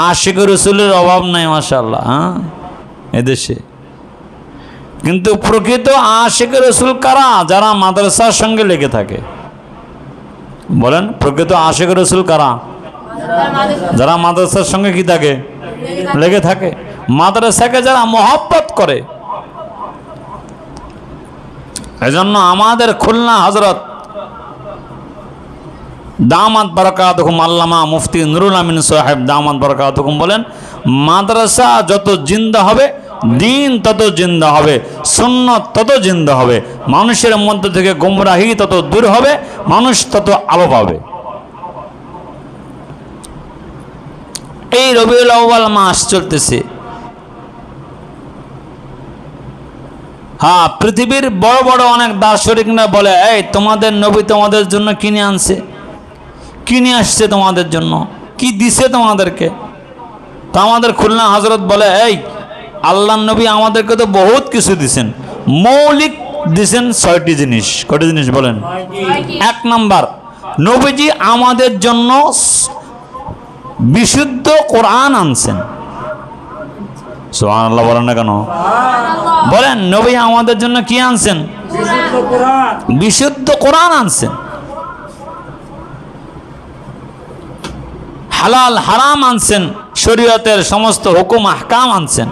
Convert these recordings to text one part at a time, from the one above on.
আশিক রসুলের অভাব নাই মাশাআল্লাহ। হ্যাঁ, এদেশে কিন্তু প্রকৃত আশিক রসুল কারা? যারা মাদ্রাসার সঙ্গে লেগে থাকে। বলেন, প্রকৃত আশিক রসুল কারা? যারা মাদ্রাসার সঙ্গে কি থাকে? লেগে থাকে। মাদ্রাসাকে যারা মহব্বত করে। এজন্য আমাদের খুলনা হযরত দামাত বারাকাতুহুম আল্লামা মুফতি নুরুল আমিন সাহেব দামাত বারাকাতুহুম বলেন, মাদ্রাসা যত জিন্দা হবে দিন তত জিন্দা হবে, সুন্নাত তত জিন্দা হবে, মানুষের মধ্যে থেকে গুমরাহি তত দূর হবে, মানুষ তত আলো পাবে। এই রবিউল আউয়াল মাস চলতেছে। হ্যাঁ, পৃথিবীর বড় বড় অনেক দার্শনিকরা বলে, এই তোমাদের নবী তোমাদের জন্য কিনে আনছে, কিনে আসছে তোমাদের জন্য, কি দিছে তোমাদেরকে? তো আমাদের খুলনা হযরত বলে, এই আল্লাহর নবী আমাদেরকে তো বহুত কিছু দিছেন, মৌলিক দিছেন 6টি জিনিস। কয়টি জিনিস বলেন? 1 নাম্বার, নবীজি আমাদের জন্য বিশুদ্ধ কোরআন আনছেন। সুবহানাল্লাহ বলেন না কেন? বলেন, নবী আমাদের জন্য কি আনছেন? বিশুদ্ধ কোরআন আনছেন। হালাল হারাম আনছেন, শরীয়তের সমস্ত হুকুম আহকাম আনছেন।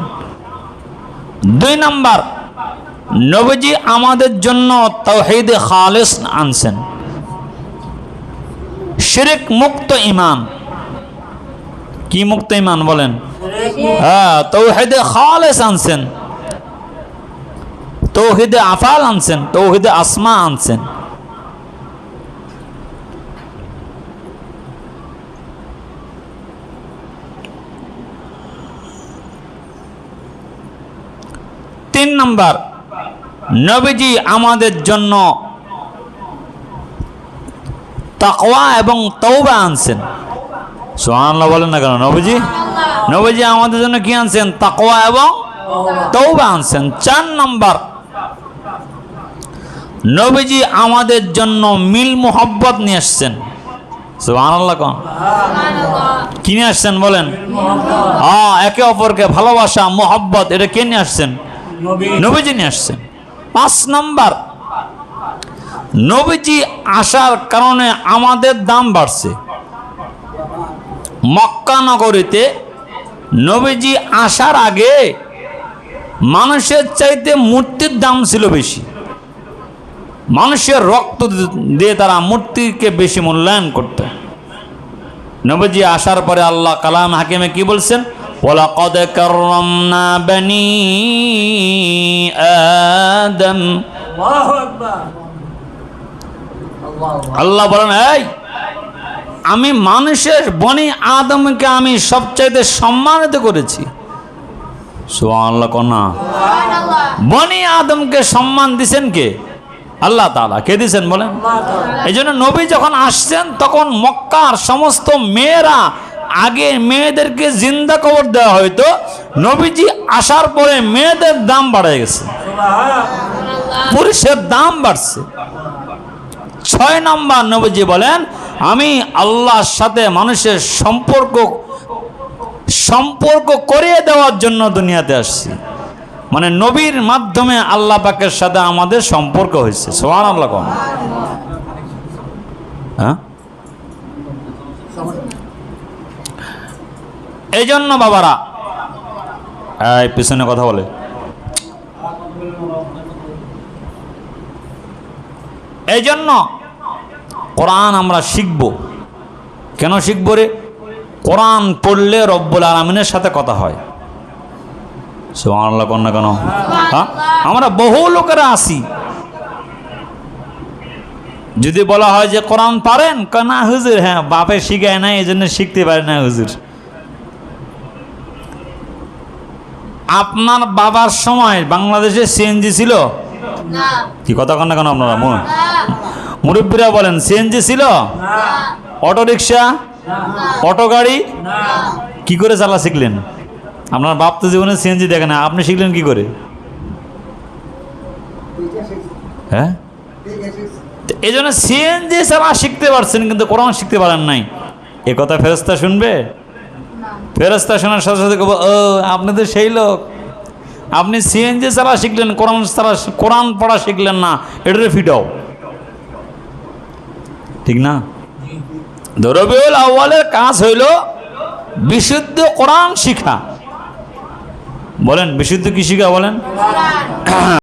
2 নাম্বার, নবীজি আমাদের জন্য তাওহীদ খালিস আনছেন, শিরক মুক্ত ঈমান। কি মুক্ত ঈমান বলেন? হ্যাঁ, তাওহীদ খালিস আনছেন, তাওহীদ আফআল আনছেন, তাওহীদ আসমা আনছেন। তিন নাম্বার, নবীজি আমাদের জন্য তাকওয়া এবং তওবা আনছেন। সুবহানাল্লাহ বলেন না কেন? নবীজি আমাদের জন্য কি আনছেন? তাকওয়া এবং তওবা আনছেন। 4 নাম্বার, নবীজি আমাদের জন্য মিল মোহব্বত নিয়ে আসছেন। সুবহানাল্লাহ কোন? কি নিয়ে আসছেন বলেন? হ্যাঁ, একে অপরকে ভালোবাসা, মোহব্বত, এটা কে নিয়ে আসছেন? নবীজি নিয়ে আসছেন। 5 নাম্বার, নবীজি আসার কারণে আমাদের দাম বাড়ছে। মক্কা নগরীতে নবীজি আসার আগে মানুষের চাইতে মূর্তির দাম ছিল বেশি। মানুষের রক্ত দিয়ে তারা মূর্তিকে বেশি মূল্যায়ন করত। নবীজি আসার পরে আল্লাহ কালাম হাকিমে কি বলছেন? ওয়ালাকাদ কাররামনা বনি আদম। আল্লাহু আকবার। আল্লাহ বলেন, এই আমি মানুষের বনি আদমকে আমি সবচাইতে সম্মানিত করেছি। সুবহানাল্লাহ কোনা? বনি আদমকে সম্মান দিছেন কে? আল্লাহ তাআলা। কে দিছেন বলেন? এই জন্য নবী যখন আসছেন তখন মক্কার সমস্ত মেয়েরা, আগে মেয়েদেরকে জিন্দা কবর দেওয়া হয়তো, নবীজি আসার পরে মেয়েদের দাম বাড়ে গেছে, পুরুষের দাম বাড়ছে। 6 নম্বর, নবীজি বলেন, আমি আল্লাহর সাথে মানুষের সম্পর্ক করিয়ে দেওয়ার জন্য দুনিয়াতে আসছি। মানে নবীর মাধ্যমে আল্লাহ পাকের সাথে আমাদের সম্পর্ক হয়েছে। সুবহানাল্লাহ কোন? হ্যাঁ, এই জন্য বাবারা, এই পিছনে কথা বলে, এই জন্য কোরআন আমরা শিখব। কেন শিখব রে? কোরআন পড়লে রব্বুল আলামিনের সাথে কথা হয়। সুবহানাল্লাহ কোন না কেন? হ্যাঁ, আমরা বহু লোকেরা আসি, যদি বলা হয় যে কোরআন পারেন, না হুজুর, হ্যাঁ বাপে শিখায় না, এই জন্য শিখতে পারে না হুজুর। আপনার বাবার সময় বাংলাদেশে সিএনজি ছিল? কি কথা কন না কেন আপনারা? মুরব্বীরা বলেন, সিএনজি ছিল? অটো রিক্সা, অটো গাড়ি কি করে চালা শিখলেন? আপনার বাপ তো জীবনে সিএনজি দেখে না, আপনি শিখলেন কি করে? হ্যাঁ, এই জন্য সিএনজি চালা শিখতে পারছেন কিন্তু কোরআন শিখতে পারেন নাই। এ কথা ফেরেশতা শুনবে? ফেরেশতা শোনার সাথে সাথে কব, ও আপনি তো সেই লোক, আপনি সিএনজি চালা শিখলেন, কোরআন পড়া শিখলেন না, এটারে ফিটাও। ঠিক না? রবিউল আউয়ালের কাজ হইল বিশুদ্ধ কোরআন শিখা। বলেন বিশুদ্ধ কি শিখা? বলেন